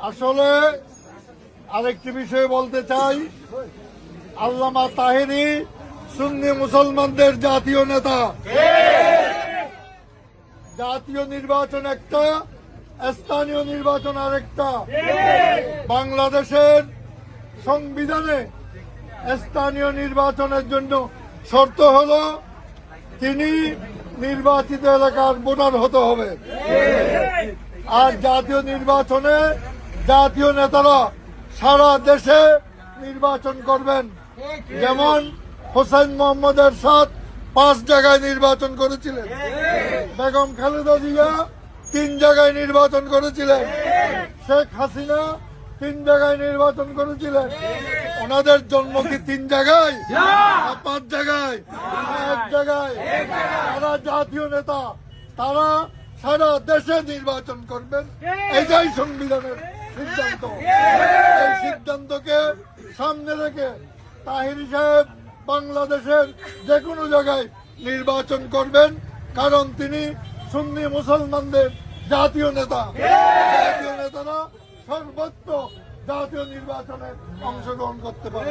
আসলে আরেকটি বিষয় বলতে চাই, আল্লামা তাহেরি সুন্নি মুসলমানদের জাতীয় নেতা। জাতীয় নির্বাচন একটা, স্থানীয় নির্বাচন আরেকটা। বাংলাদেশের সংবিধানে স্থানীয় নির্বাচনের জন্য শর্ত হলো তিনি নির্বাচিত এলাকার ভোটার হতে হবে, আর জাতীয় নির্বাচনে জাতীয় নেতারা সারা দেশে নির্বাচন করবেন। যেমন হোসেন মোহাম্মদ এরশাদ 5 জায়গায় নির্বাচন করেছিলেন, বেগম খালেদা জিয়া 3 জায়গায় নির্বাচন করেছিলেন, শেখ হাসিনা 3 জায়গায় নির্বাচন করেছিলেন। ওনাদের জন্ম কি 3 জায়গায়, 5 জায়গায়, 1 জায়গায়? তারা জাতীয় নেতা, তারা সারা দেশে নির্বাচন করবেন, এটাই সংবিধানের সিদ্ধান্ত। এই সিদ্ধান্তকে সামনে রেখে তাহেরি সাহেব বাংলাদেশের যে কোনো জায়গায় নির্বাচন করবেন, কারণ তিনি সুন্নি মুসলমানদের জাতীয় নেতা। জাতীয় নেতারা সর্বত্র জাতীয় নির্বাচনে অংশগ্রহণ করতে পারে।